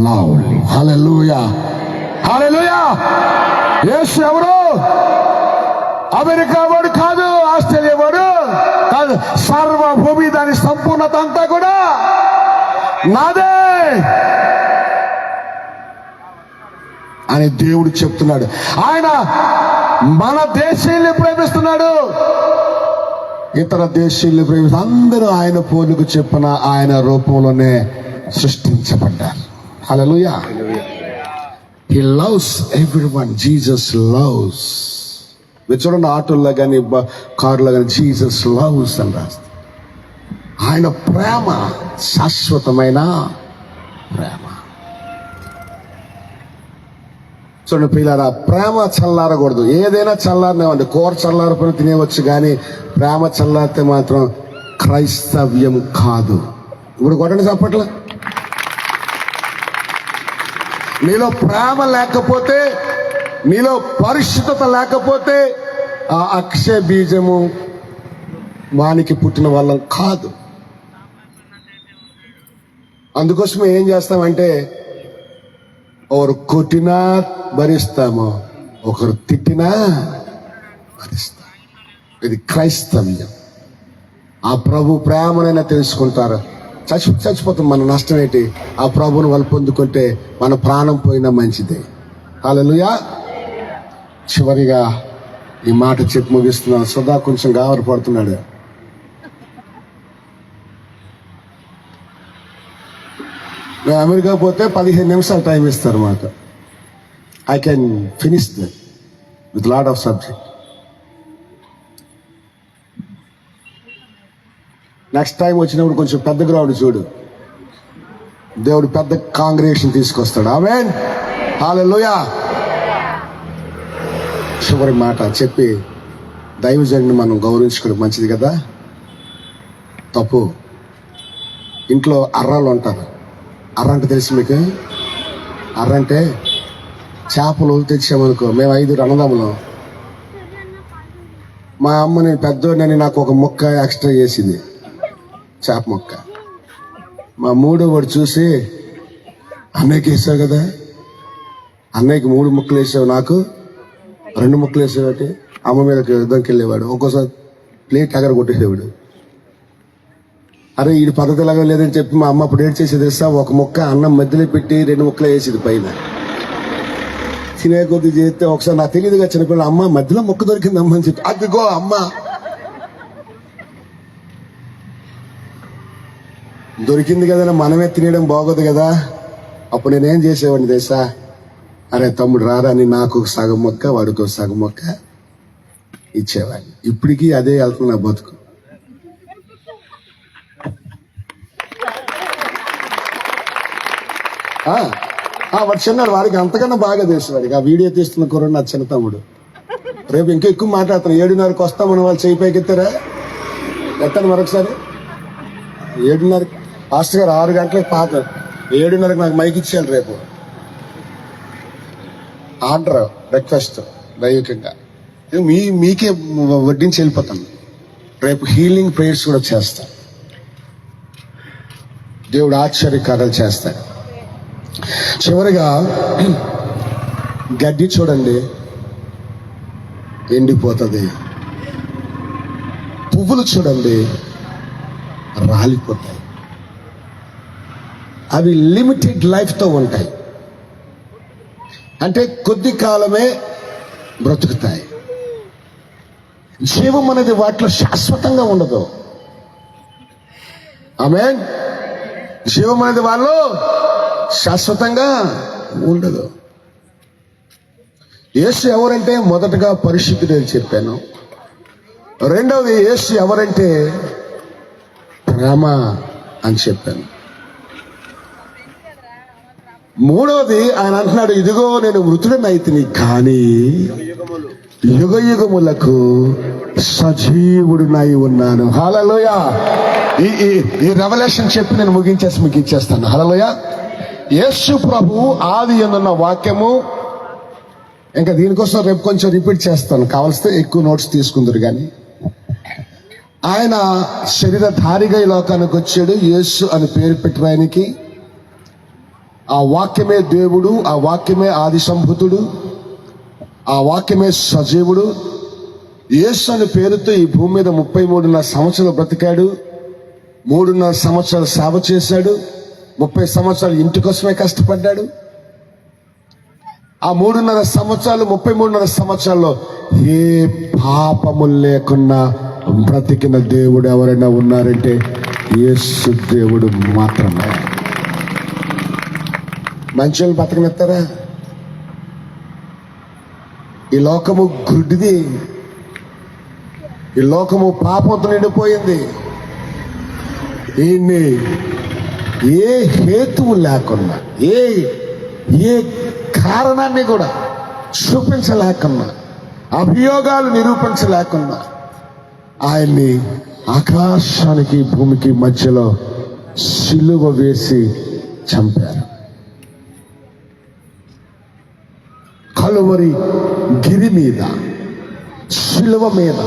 love. హల్లెలూయా, హల్లెలూయా. యేసు ఎవరు? అమెరికా వాడు కాదు, ఆస్ట్రేలియా వాడు కాదు. సర్వభూమి దాని సంపూర్ణత అంతా కూడా నాదే అని దేవుడు చెప్తున్నాడు. ఆయన మన దేశీయుల్ని ప్రేమిస్తున్నాడు, ఇతర దేశీయుల్ని ప్రేమిస్తూ అందరూ ఆయన పోలిక చెప్పున ఆయన రూపంలోనే సృష్టించబడ్డారు. హల్లెలూయా. He loves everyone. Jesus loves. మీరు చూడండి ఆటోల్లో కానీ కారులో కానీ జీసస్ లవ్స్ అని రాస్తుంది. ఆయన ప్రేమ శాశ్వతమైన ప్రేమ. చూడండి ప్రియులారా, ప్రేమ చల్లారకూడదు. ఏదైనా చల్లారనివ్వండి, కూర చల్లారిపోయిన తినేవచ్చు కానీ ప్రేమ చల్లారితే మాత్రం క్రైస్తవ్యం కాదు. ఇప్పుడు కొట్టండి చప్పట్ల. నీలో ప్రేమ లేకపోతే, నీలో పరిశుద్ధత లేకపోతే ఆ అక్షయ బీజము వానికి పుట్టిన వాళ్ళం కాదు. అందుకోసమే ఏం చేస్తామంటే, ఒకరు కొట్టినా భరిస్తాము, ఒకరు తిట్టినా భరిస్తాం. ఇది క్రైస్తవ్యం. ఆ ప్రభు ప్రేమనైనా తెలుసుకుంటారు. చచ్చిపోతాం, మన నష్టం ఏంటి? ఆ ప్రభువును వాళ్ళు పొందుకుంటే మన ప్రాణం పోయినా మంచిదే. హల్లెలూయా. చివరిగా ఈ మాట చెప్పి ముగిస్తున్నాను. సుధా కొంచెం గావర పడుతున్నాడు. నేను అమెరికా పోతే 15 నిమిషాలు టైం ఇస్తారు మాకు. I can finish that with lot of subject. Next time వచ్చినప్పుడు కొంచెం పెద్ద గ్రౌండ్ చూడు. దేవుడు పెద్ద కాంగ్రిగేషన్ తీసుకొస్తాడు. ఆమేన్, హల్లెలూయా. చివరి మాట చెప్పి దైవజనుడిని మనం గౌరవించుకోవడం మంచిది కదా. తప్పు. ఇంట్లో అర్రాలు ఉంటారు. అర్ర అంటే తెలుసు మీకు? అర్ర అంటే చేపలు తెచ్చామనుకో. మేము 5 అన్నదమ్ములం. మా అమ్మ నేను పెద్దోడినని నాకు ఒక ముక్క ఎక్స్ట్రా చేసింది, చేప ముక్క. మా మూడో వాడు చూసి, అన్నయ్యకి వేసావు కదా, అన్నయ్యకి 3 ముక్కలు వేసావు, నాకు 2 ముక్కలు వేసావు. అమ్మ మీద యుద్ధంకి వెళ్ళేవాడు. ఒక్కోసారి ప్లేట్ ఎగర కొట్టేసేవాడు. అరే ఈ పద్ధతి లాగా లేదని చెప్పి మా అమ్మ అప్పుడు ఏడ్ చేసేది తెలుసా? ఒక ముక్క అన్నం మధ్యలో పెట్టి 2 ముక్కలు వేసేది పైన. తినే కొద్ది చేస్తే ఒకసారి నాకు తెలియదుగా చిన్నపిల్లలు, అమ్మ మధ్యలో ముక్క దొరికింది అమ్మ అని చెప్పి, అదిగో అమ్మ దొరికింది కదా, మనమే తినేయడం బాగోదు కదా. అప్పుడు నేనేం చేసేవాడిని తెలుసా? అరే తమ్ముడు రారా అని నాకు ఒక సగం మొక్క, వాడికి ఒక సగం మొక్క ఇచ్చేవాడిని. ఇప్పటికీ అదే వెళ్తుంది నా బతుకు. వాడు చిన్నాడు, వాడికి అంతకన్నా బాగా తెలుసు. వాడికి ఆ వీడియో తీస్తున్న కుర్రాడు నా చిన్న తమ్ముడు. రేపు ఇంకా ఎక్కువ మాట్లాడుతున్నాను. 7:30కి వస్తామని వాళ్ళు చేయి పైకి ఎత్తారా? ఎత్తాను మరొకసారి. 7:30 పాస్టర్ గారు 6 గంటలకు పాత 7:30కి నాకు మైక్ ఇచ్చేయాలి. రేపు ఆర్డర్ బ్రేక్ఫాస్ట్ దైవికంగా మీకే వడ్డించి వెళ్ళిపోతాను. రేపు హీలింగ్ ప్రేయర్స్ కూడా చేస్తాను. దేవుడు ఆశ్చర్యకార్యాలు చేస్తాడు. చివరిగా గడ్డి చూడండి, ఎండిపోతుంది. పువ్వులు చూడండి, రాలిపోతాయి. అవి లిమిటెడ్ లైఫ్తో ఉంటాయి. అంటే కొద్ది కాలమే బ్రతుకుతాయి. జీవం అనేది వాటిలో శాశ్వతంగా ఉండదు. ఆమేన్. జీవం అనేది వాళ్ళు శాశ్వతంగా ఉండదు. యేసు ఎవరంటే మొదటగా పరిశుద్ధుడు అని చెప్పాను. రెండవది యేసు ఎవరంటే ప్రేమ అని చెప్పాను. మూడవది ఆయన అంటున్నాడు, ఇదిగో నేను మృతుడనైతిని కానీ యుగ యుగములకు సజీవుడునై ఉన్నాను. హల్లెలూయా. ఈ రెవల్యూషన్ చెప్పి నేను ముగించేసి మీకు ఇచ్చేస్తాను. హల్లెలూయా. యేసు ప్రభు ఆది యందున్న వాక్యము. ఇంకా దీనికోసం రేపు కొంచెం రిపీట్ చేస్తాను, కావలిస్తే ఎక్కువ నోట్స్ తీసుకుందరు. కానీ ఆయన శరీరధారిగా ఈ లోకానికి వచ్చాడు. యేసు అని పేరు పెట్టిన ఆయనకి ఆ వాక్యమే దేవుడు, ఆ వాక్యమే ఆది సంభూతుడు, ఆ వాక్యమే సజీవుడు. యేసు అనే పేరుతో ఈ భూమి మీద 33.5 సంవత్సరాలు బ్రతికాడు. 3.5 సంవత్సరాలు సేవ చేశాడు. 30 సంవత్సరాలు ఇంటి కోసమే కష్టపడ్డాడు. ఆ 3.5 సంవత్సరాలు 33.5 సంవత్సరాల్లో ఏ పాపము లేకుండా బ్రతికిన దేవుడు ఎవరైనా ఉన్నారంటే యేసు దేవుడు మాత్రమే. మంచోళ్ళు బతకనిస్తారా? ఈ లోకము గుడ్డిది. ఈ లోకము పాపంతో నిండిపోయింది. ఈయన్ని ఏ హేతువు లేకుండా, ఏ కారణాన్ని కూడా చూపించలేకున్నా, అభియోగాలు నిరూపించలేకున్నా ఆయన్ని ఆకాశానికి భూమికి మధ్యలో సిలువ వేసి చంపారు. కలువరి గిరి మీద, సిలువ మీద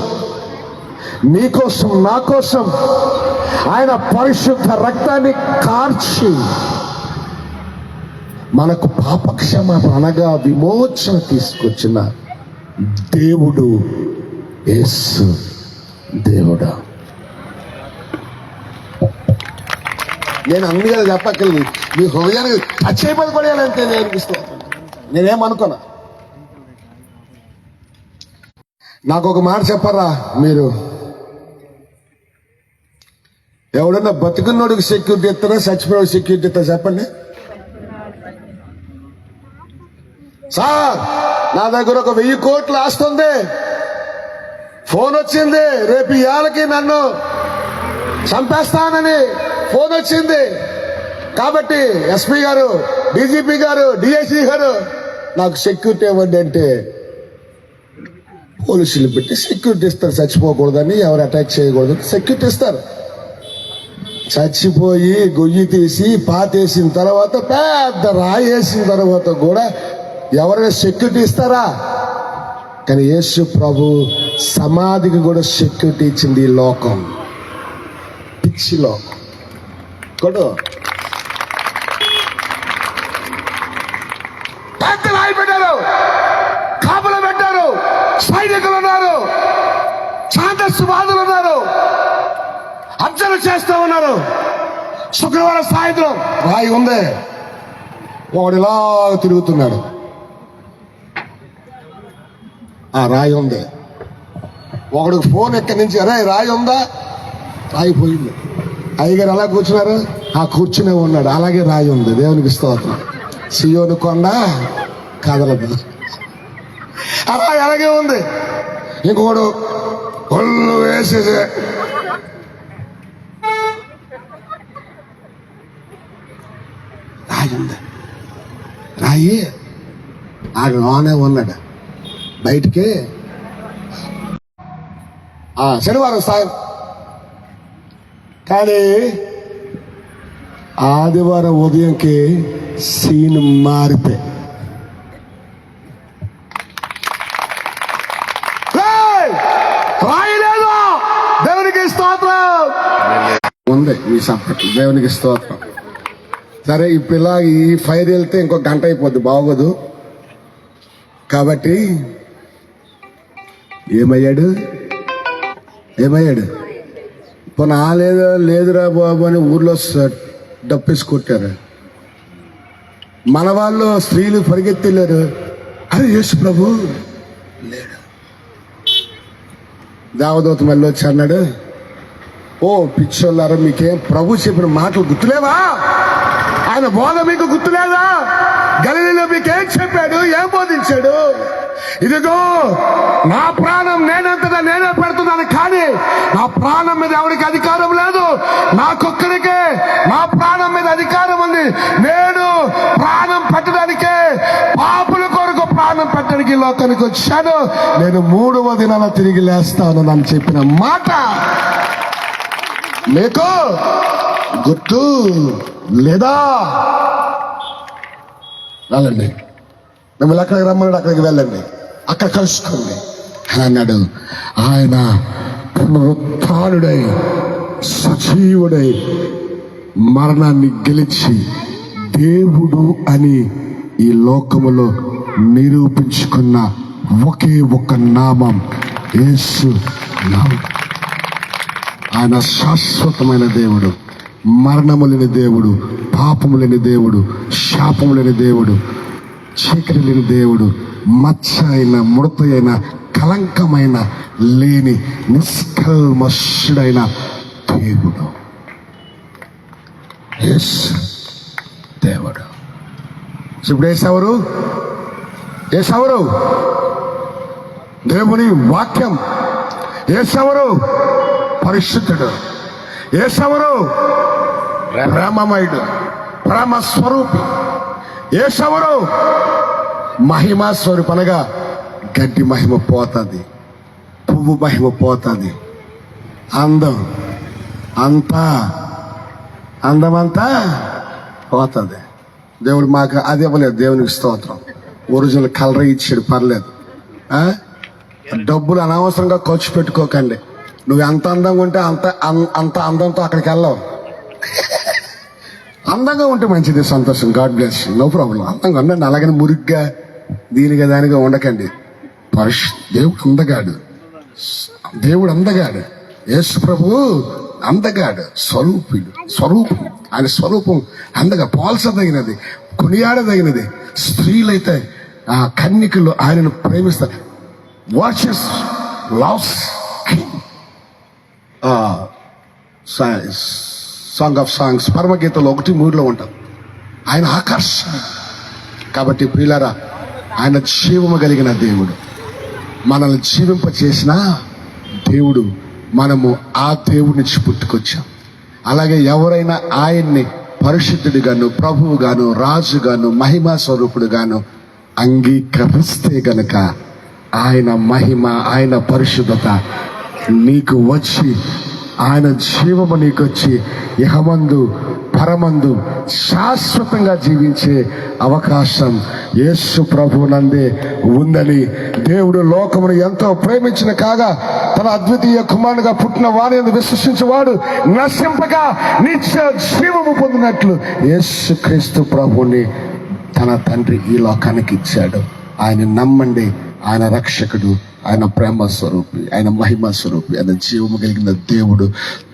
నీకోసం నా కోసం ఆయన పరిశుద్ధ రక్తాన్ని కార్చి మనకు పాపక్షమాపణ అనగా విమోచన తీసుకొచ్చిన దేవుడు యేసు దేవుడు. నేను అన్నిగా చెప్పక్కర్లేదు, మీ హృదయానికి టచ్ అయిపోయి పడేయాలంటే నేను అనిపిస్తుంది. నేనేమనుకోనా? నాకు ఒక మాట చెప్పరా మీరు, ఎవడన్నా బతుకున్నోడికి సెక్యూరిటీ ఇస్తారా, చచ్చిపోయాడు సెక్యూరిటీ ఇస్తారా చెప్పండి. సార్ నా దగ్గర ఒక 1000 కోట్లు ఆస్తుంది, ఫోన్ వచ్చింది, రేపు ఇవాళకి నన్ను చంపేస్తానని ఫోన్ వచ్చింది, కాబట్టి ఎస్పీ గారు, డీజీపీ గారు, డిఐజీ గారు నాకు సెక్యూరిటీ ఇవ్వండి అంటే పోలీసులు పెట్టి సెక్యూరిటీ ఇస్తారు. చచ్చిపోకూడదని, ఎవరు అటాక్ చేయకూడదని సెక్యూరిటీ ఇస్తారు. చచ్చిపోయి గొయ్యి తీసి పాతేసిన తర్వాత, పెద్ద రాయి వేసిన తర్వాత కూడా ఎవరైనా సెక్యూరిటీ ఇస్తారా? కానీ యేసు ప్రభు సమాధికి కూడా సెక్యూరిటీ ఇచ్చింది ఈ లోకం, పిచ్చి లోకం. కొడు పెద్ద రాయి పెట్టారు, కాపులు పెట్టారు, సైనికులు ఉన్నారు, ఛాందస్సువాదులు ఉన్నారు, అర్చన చేస్తూ ఉన్నారు. శుక్రవారం సాయంత్రం రాయి ఉంది, వాడు ఇలా తిరుగుతున్నాడు, ఆ రాయి ఉంది. ఒకడికి ఫోన్ ఎక్కడి నుంచి, అరే రాయి ఉందా? రాయి పోయింది. అయ్యగారు అలా కూర్చున్నారు, ఆ కూర్చునే ఉన్నాడు, అలాగే రాయి ఉంది. దేవునికి స్తోత్రం. సియోను కొండ కదలదు, ఆ రాయి అలాగే ఉంది. ఇంకొకడు ఒళ్ళు వేసేసే రాయి ఉంది, రాయి ఆడ లోనే ఉన్నాడు, బయటికి శనివారం సాయం. కానీ ఆదివారం ఉదయంకి సీన్ మారిపోయి, రాయి లేదు. దేవునికి స్తోత్రం ఉంది, మీ సప్పట్లు దేవునికి స్తోత్రం. సరే ఇప్పుడు ఇలా ఈ ఫైర్ వెళ్తే ఇంకో గంట అయిపోద్ది, బాగోదు. కాబట్టి ఏమయ్యాడు పోనా లేదురా బాబు అని ఊర్లో డప్పేసి కొట్టారు. మన వాళ్ళు స్త్రీలు పరిగెత్తలేరు, అరే యేసు ప్రభు లేడు. దేవదూత మళ్ళీ వచ్చి అన్నాడు, ఓ పిచ్చోళ్ళారా, మీకేం ప్రభు చెప్పిన మాటలు గుర్తులేవా? ఆయన బోధ మీకు గుర్తులేదా? గలిలీలో మీకేం చెప్పాడు, ఏం బోధించాడు? ఇదిగో నా ప్రాణం నేనంతటా నేనే పెడుతున్నాను, కానీ నా ప్రాణం మీద ఎవరికి అధికారం లేదు, నాకొక్కడికే నా ప్రాణం మీద అధికారం ఉంది. నేను ప్రాణం పెట్టడానికే, పాపుల కొరకు ప్రాణం పెట్టడానికి లోకానికి వచ్చాను. నేను 3వ దినాన తిరిగి లేస్తాను అని చెప్పిన మాట మీకు గుర్తు లేదా? వెళ్ళండి, మిమ్మల్ని అక్కడికి రమ్మన్నాడు, అక్కడికి వెళ్ళండి, అక్కడ కలుసుకోండి అని అన్నాడు. ఆయన పునరుత్థానుడై సజీవుడై మరణాన్ని గెలిచి దేవుడు అని ఈ లోకములో నిరూపించుకున్న ఒకే ఒక నామం యేసు నామం. ఆయన శాశ్వతమైన దేవుడు, మరణము లేని దేవుడు, పాపము లేని దేవుడు, శాపము లేని దేవుడు, చీకటి లేని దేవుడు, మచ్చ అయిన, ముడత అయిన, కలంకమైన లేని నిష్కల్మషుడైన దేవుడు యేసు దేవుడు. ఇప్పుడు ఏసెవరు? దేవుని వాక్యం. ఏసెవరు? పరిశుద్ధుడు. ఏసెవరు? ప్రేమమయుడు, ప్రేమ స్వరూపి. ఏసెవరు? మహిమా స్వరూపి. అనగా గడ్డి మహిమ పోతుంది, పువ్వు మహిమ పోతుంది, అందమంతా పోతుంది. దేవుడు మాకు అది ఇవ్వలేదు. దేవునికి స్తోత్రం. ఒరిజినల్ కలర్ ఇచ్చాడు, పర్లేదు. డబ్బులు అనవసరంగా ఖర్చు పెట్టుకోకండి. నువ్వు ఎంత అందంగా ఉంటే అంత అందంతో అక్కడికి వెళ్ళవు. అందంగా ఉంటే మంచిది, సంతోషం, గాడ్ బ్లెస్, నో ప్రాబ్లం. అందంగా ఉండండి, అలాగని మురిగ్గా దీనిగా దానిగా ఉండకండి. దేవుడు అందగాడు, యేసు ప్రభువు అందగాడు, స్వరూపం. ఆయన స్వరూపం అందగా పోల్చదగినది, కొనియాడదగినది. స్త్రీలైతే ఆ కన్నికలు ఆయనను ప్రేమిస్తారు. వాచెస్ లవ్స్ సాంగ్ ఆఫ్ సాంగ్స్ పరమగీతలో 1:3 ఉంటాం. ఆయన ఆకర్షణ. కాబట్టి ప్రియులారా, ఆయన జీవము కలిగిన దేవుడు, మనల్ని జీవింపచేసిన దేవుడు. మనము ఆ దేవుడి నుంచి పుట్టుకొచ్చాం. అలాగే ఎవరైనా ఆయన్ని పరిశుద్ధుడిగాను, ప్రభువుగాను, రాజుగాను, మహిమా స్వరూపుడుగాను అంగీకరిస్తే గనక ఆయన మహిమ, ఆయన పరిశుద్ధత నీకు వచ్చి, ఆయన జీవము నీకు వచ్చి ఇహమందు పరమందు శాశ్వతంగా జీవించే అవకాశం యేసు ప్రభువునందే ఉందని దేవుడు లోకమును ఎంతో ప్రేమించిన కాగా తన అద్వితీయ కుమారునిగా పుట్టిన వారిని విశ్వసించేవాడు నశింపగా నిత్య జీవము పొందినట్లు యేసుక్రీస్తు ప్రభువుని తన తండ్రి ఈ లోకానికి ఇచ్చాడు. ఆయన నమ్మండి. ఆయన రక్షకుడు, ఆయన ప్రేమ స్వరూపి, ఆయన మహిమ స్వరూపి, ఆయన జీవము కలిగిన దేవుడు.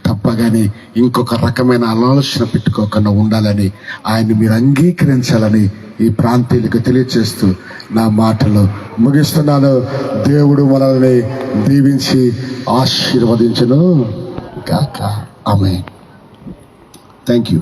తప్పగానే ఇంకొక రకమైన ఆలోచన పెట్టుకోకుండా ఉండాలని, ఆయన్ని మీరు అంగీకరించాలని ఈ ప్రాంతీయులకు తెలియచేస్తూ నా మాటలు ముగిస్తున్నాను. దేవుడు మనల్ని దీవించి ఆశీర్వదించును గాక. ఆమేన్. Thank you.